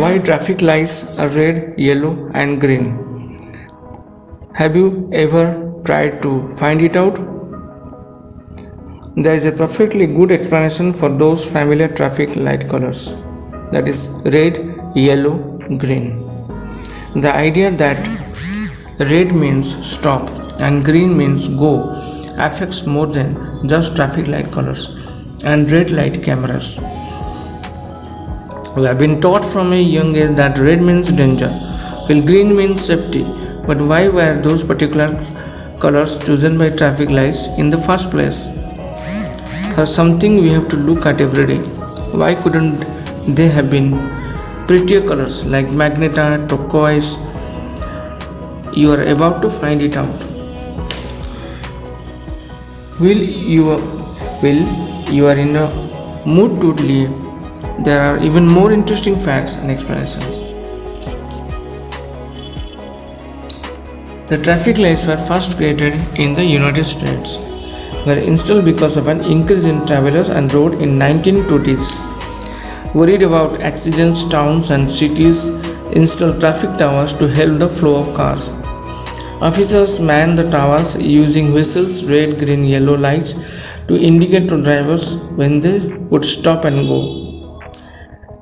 Why traffic lights are red, yellow, and green? Have you ever tried to find it out? There is a perfectly good explanation for those familiar traffic light colors, that is, red, yellow, green. The idea that red means stop and green means go affects more than just traffic light colors and red light cameras. We have been taught from a young age that red means danger, while green means safety. But why were those particular colors chosen by traffic lights in the first place? Are something we have to look at every day. Why couldn't they have been prettier colors like magenta, turquoise? You are about to find it out. Will you are in a mood to lead? There are even more interesting facts and explanations. The traffic lights were first created in the United States, were installed because of an increase in travelers and road in 1920s. Worried about accidents, towns and cities installed traffic towers to help the flow of cars. Officers manned the towers using whistles, red, green, yellow lights to indicate to drivers when they would stop and go.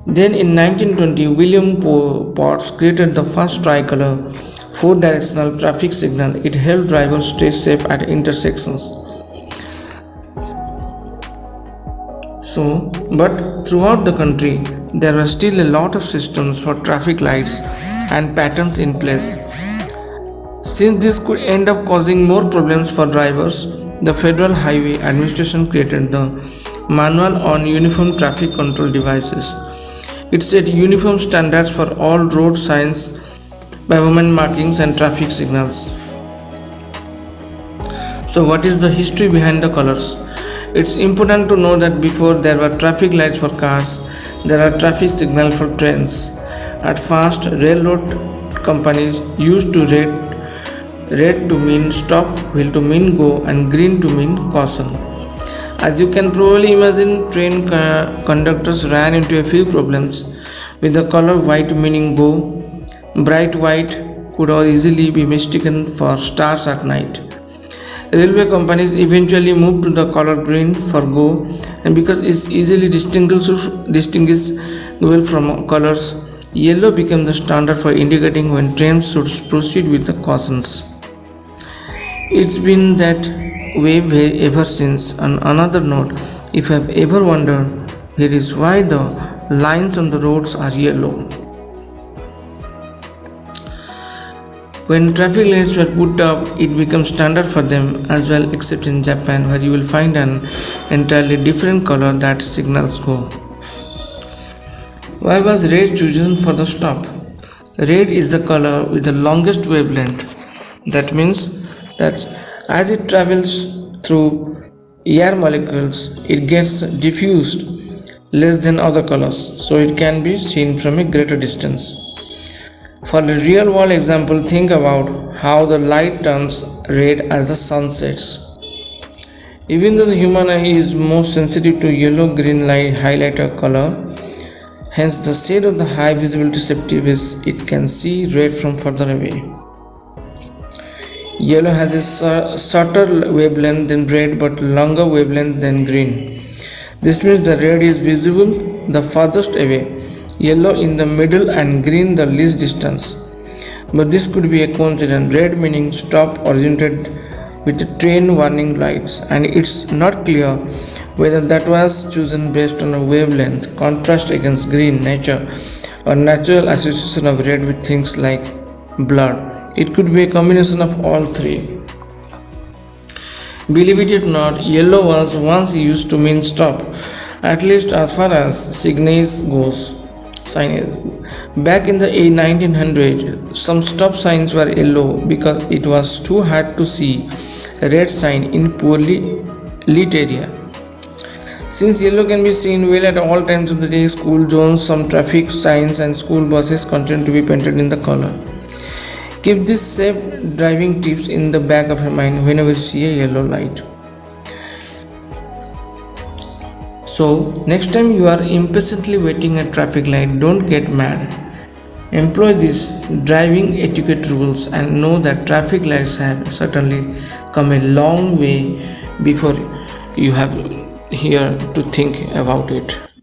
Then in 1920, William Potts created the first tricolor four-directional traffic signal. It helped drivers stay safe at intersections. But throughout the country, there were still a lot of systems for traffic lights and patterns in place. Since this could end up causing more problems for drivers, the Federal Highway Administration created the Manual on Uniform Traffic Control Devices. It set uniform standards for all road signs, pavement markings, and traffic signals. So, what is the history behind the colors? It's important to know that before there were traffic lights for cars, there are traffic signals for trains. At first, railroad companies used to red to mean stop, while to mean go, and green to mean caution. As you can probably imagine, train conductors ran into a few problems with the color white meaning go. Bright white could easily be mistaken for stars at night. Railway companies eventually moved to the color green for go, and because it's easily distinguishable from colors, yellow became the standard for indicating when trains should proceed with the cautions. It's been that way ever since. On another note, if you have ever wondered, here is why the lines on the roads are yellow. When traffic lights were put up, it became standard for them as well, except in Japan, where you will find an entirely different color that signals go. Why was red chosen for the stop? Red is the color with the longest wavelength. That means that as it travels through air molecules, it gets diffused less than other colors, so it can be seen from a greater distance. For a real world example, think about how the light turns red as the sun sets. Even though the human eye is most sensitive to yellow-green light highlighter color, hence the shade of the high visibility safety is it can see red from further away. Yellow has a shorter wavelength than red but longer wavelength than green. This means the red is visible the farthest away, yellow in the middle and green the least distance. But this could be a coincidence. Red meaning stop originated with the train warning lights, and it's not clear whether that was chosen based on a wavelength, contrast against green nature, or natural association of red with things like blood. It could be a combination of all three. Believe it or not, yellow was once used to mean stop, at least as far as signage goes. Back in the 1900s, some stop signs were yellow because it was too hard to see a red sign in poorly lit area. Since yellow can be seen well at all times of the day, school zones, some traffic signs and school buses continue to be painted in the color. Keep these safe driving tips in the back of your mind whenever you see a yellow light. So, next time you are impatiently waiting at traffic light, don't get mad. Employ these driving etiquette rules and know that traffic lights have certainly come a long way before you have here to think about it.